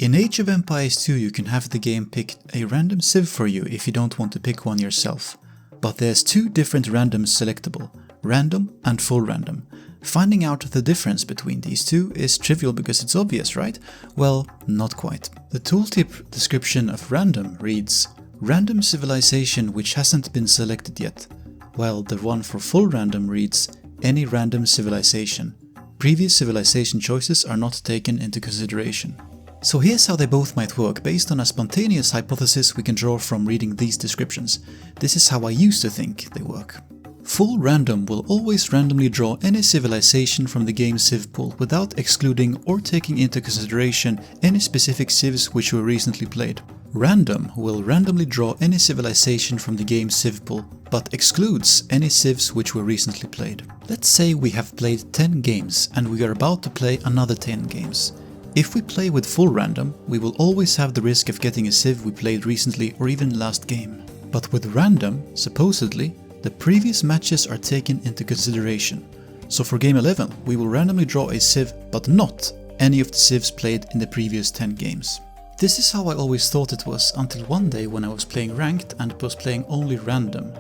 In Age of Empires 2 you can have the game pick a random civ for you if you don't want to pick one yourself. But there's two different randoms selectable, random and full random. Finding out the difference between these two is trivial because it's obvious, right? Well, not quite. The tooltip description of random reads, random civilization which hasn't been selected yet, while the one for full random reads, any random civilization. Previous civilization choices are not taken into consideration. So here's how they both might work based on a spontaneous hypothesis we can draw from reading these descriptions. This is how I used to think they work. Full random will always randomly draw any civilization from the game's civ pool without excluding or taking into consideration any specific civs which were recently played. Random will randomly draw any civilization from the game's civ pool, but excludes any civs which were recently played. Let's say we have played 10 games and we are about to play another 10 games. If we play with full random, we will always have the risk of getting a civ we played recently or even last game. But with random, supposedly, the previous matches are taken into consideration. So for game 11, we will randomly draw a civ, but not any of the civs played in the previous 10 games. This is how I always thought it was until one day when I was playing ranked and was playing only random.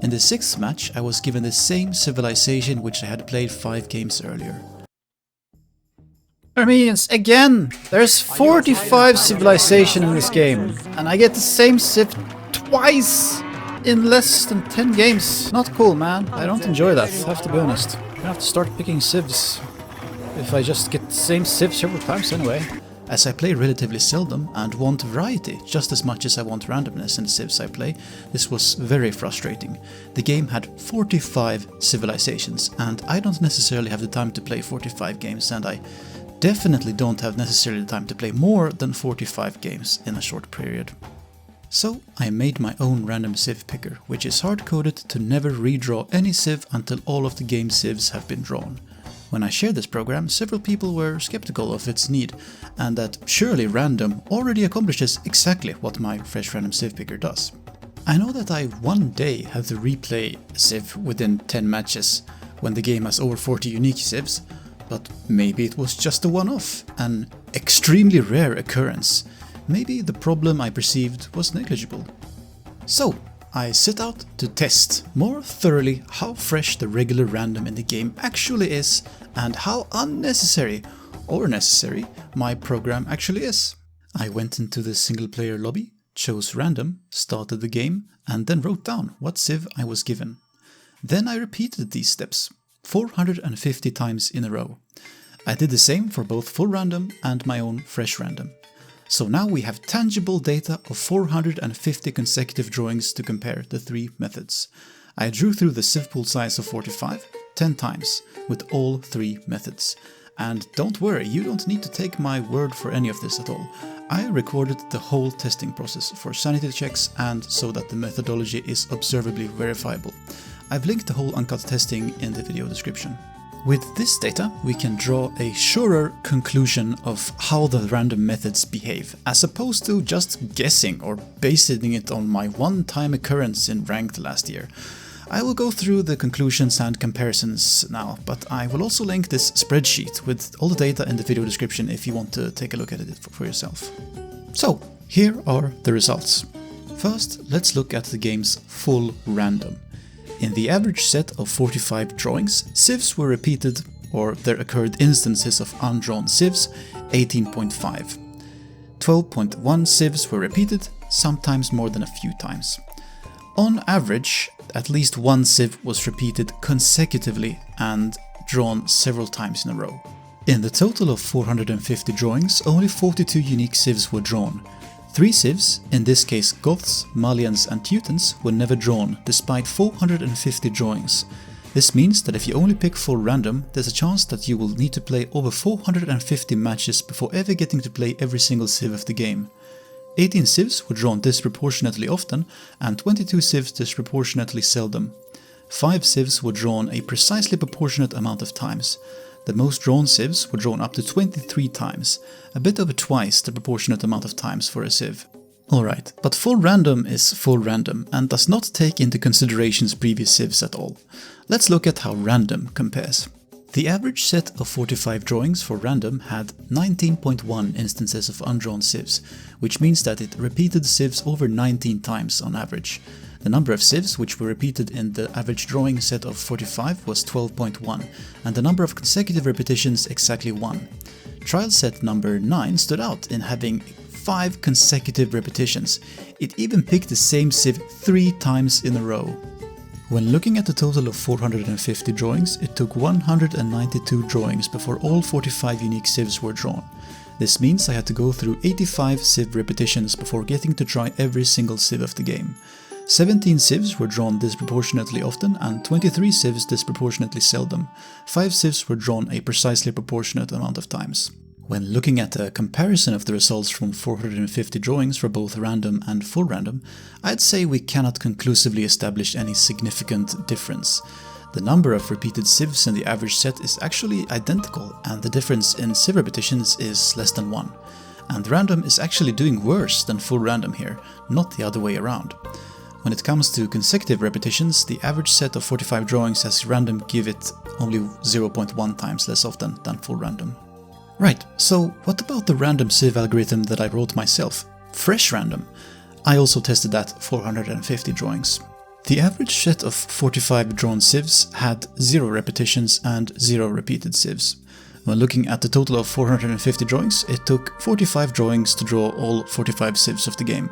In the 6th match, I was given the same civilization which I had played 5 games earlier. Armenians, again! There's 45 civilization in this game, and I get the same civ twice in less than 10 games. Not cool, man. I don't enjoy that, I have to be honest. I'm gonna have to start picking civs if I just get the same civ several times anyway. As I play relatively seldom and want variety just as much as I want randomness in the civs I play, this was very frustrating. The game had 45 civilizations, and I don't necessarily have the time to play 45 games, and I definitely don't have necessarily the time to play more than 45 games in a short period. So I made my own random civ picker, which is hard-coded to never redraw any civ until all of the game civs have been drawn. When I shared this program, several people were skeptical of its need, and that surely random already accomplishes exactly what my fresh random civ picker does. I know that I one day have to replay a civ within 10 matches when the game has over 40 unique civs, but maybe it was just a one-off, an extremely rare occurrence. Maybe the problem I perceived was negligible. So I set out to test more thoroughly how fresh the regular random in the game actually is and how unnecessary or necessary my program actually is. I went into the single player lobby, chose random, started the game, and then wrote down what civ I was given. Then I repeated these steps 450 times in a row. I did the same for both full random and my own fresh random. So now we have tangible data of 450 consecutive drawings to compare the 3 methods. I drew through the civ pool size of 45 10 times with all 3 methods. And don't worry, you don't need to take my word for any of this at all. I recorded the whole testing process for sanity checks and so that the methodology is observably verifiable. I've linked the whole uncut testing in the video description. With this data, we can draw a surer conclusion of how the random methods behave, as opposed to just guessing or basing it on my one-time occurrence in ranked last year. I will go through the conclusions and comparisons now, but I will also link this spreadsheet with all the data in the video description if you want to take a look at it for yourself. So, here are the results. First, let's look at the game's full random. In the average set of 45 drawings, civs were repeated, or there occurred instances of undrawn civs, 18.5. 12.1 civs were repeated, sometimes more than a few times. On average, at least one civ was repeated consecutively and drawn several times in a row. In the total of 450 drawings, only 42 unique civs were drawn. 3 civs, in this case Goths, Malians and Teutons, were never drawn, despite 450 drawings. This means that if you only pick full random, there's a chance that you will need to play over 450 matches before ever getting to play every single civ of the game. 18 civs were drawn disproportionately often, and 22 civs disproportionately seldom. 5 civs were drawn a precisely proportionate amount of times. The most drawn civs were drawn up to 23 times, a bit over twice the proportionate amount of times for a civ. Alright, but full random is full random and does not take into consideration previous civs at all. Let's look at how random compares. The average set of 45 drawings for random had 19.1 instances of undrawn civs, which means that it repeated civs over 19 times on average. The number of civs which were repeated in the average drawing set of 45 was 12.1, and the number of consecutive repetitions exactly 1. Trial set number 9 stood out in having 5 consecutive repetitions. It even picked the same civ 3 times in a row. When looking at the total of 450 drawings, it took 192 drawings before all 45 unique civs were drawn. This means I had to go through 85 civ repetitions before getting to try every single civ of the game. 17 civs were drawn disproportionately often and 23 civs disproportionately seldom. 5 civs were drawn a precisely proportionate amount of times. When looking at a comparison of the results from 450 drawings for both random and full random, I'd say we cannot conclusively establish any significant difference. The number of repeated civs in the average set is actually identical, and the difference in civ repetitions is less than 1. And random is actually doing worse than full random here, not the other way around. When it comes to consecutive repetitions, the average set of 45 drawings has random give it only 0.1 times less often than full random. Right, so what about the random civ algorithm that I wrote myself? Fresh random. I also tested that 450 drawings. The average set of 45 drawn civs had 0 repetitions and 0 repeated civs. When looking at the total of 450 drawings, it took 45 drawings to draw all 45 civs of the game.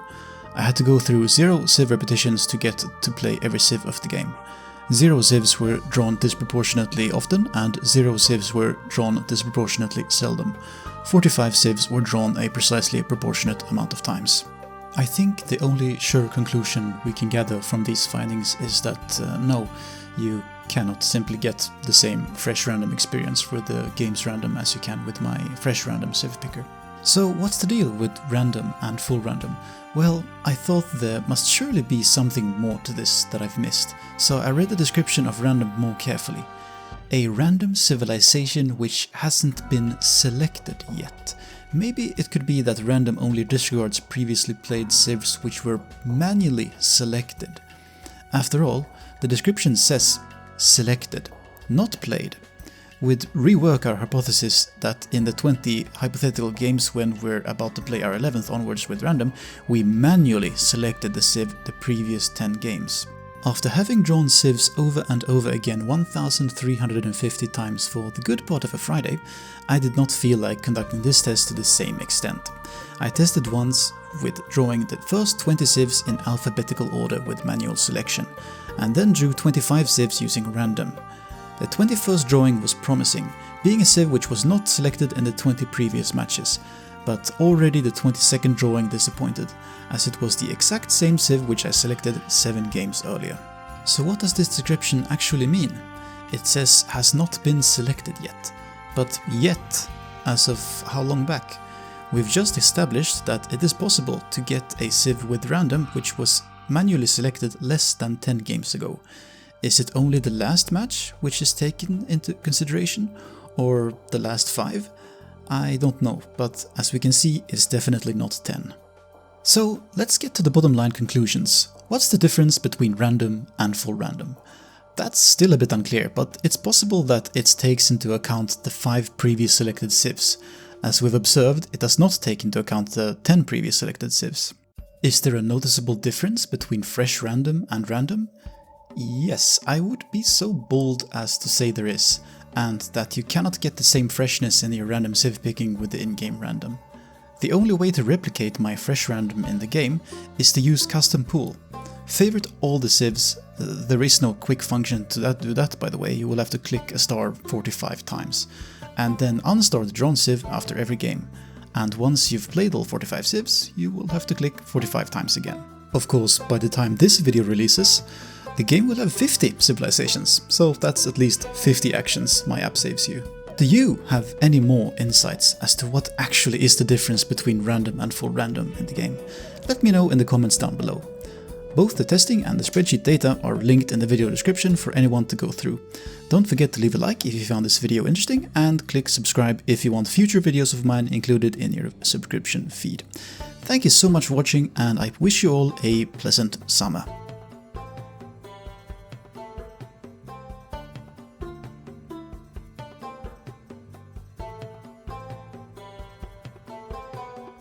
I had to go through 0 civ repetitions to get to play every civ of the game. 0 civs were drawn disproportionately often and 0 civs were drawn disproportionately seldom. 45 civs were drawn a precisely proportionate amount of times. I think the only sure conclusion we can gather from these findings is that no, you cannot simply get the same fresh random experience with the game's random as you can with my fresh random civ picker. So what's the deal with random and full random? Well, I thought there must surely be something more to this that I've missed, so I read the description of random more carefully. A random civilization which hasn't been selected yet. Maybe it could be that random only disregards previously played civs which were manually selected. After all, the description says selected, not played. We'd rework our hypothesis that in the 20 hypothetical games when we're about to play our 11th onwards with random, we manually selected the civ the previous 10 games. After having drawn civs over and over again 1,350 times for the good part of a Friday, I did not feel like conducting this test to the same extent. I tested once with drawing the first 20 civs in alphabetical order with manual selection, and then drew 25 civs using random. The 21st drawing was promising, being a civ which was not selected in the 20 previous matches, but already the 22nd drawing disappointed, as it was the exact same civ which I selected 7 games earlier. So what does this description actually mean? It says has not been selected yet, but yet, as of how long back? We've just established that it is possible to get a civ with random which was manually selected less than 10 games ago. Is it only the last match which is taken into consideration, or the last 5? I don't know, but as we can see, it's definitely not 10. So let's get to the bottom line conclusions. What's the difference between random and full random? That's still a bit unclear, but it's possible that it takes into account the 5 previous selected civs. As we've observed, it does not take into account the 10 previous selected civs. Is there a noticeable difference between fresh random and random? Yes, I would be so bold as to say there is, and that you cannot get the same freshness in your random civ picking with the in-game random. The only way to replicate my fresh random in the game is to use custom pool. Favorite all the civs, there is no quick function to do that by the way, you will have to click a star 45 times, and then unstar the drawn civ after every game. And once you've played all 45 civs, you will have to click 45 times again. Of course, by the time this video releases, the game will have 50 civilizations, so that's at least 50 actions my app saves you. Do you have any more insights as to what actually is the difference between random and full random in the game? Let me know in the comments down below. Both the testing and the spreadsheet data are linked in the video description for anyone to go through. Don't forget to leave a like if you found this video interesting, and click subscribe if you want future videos of mine included in your subscription feed. Thank you so much for watching, and I wish you all a pleasant summer.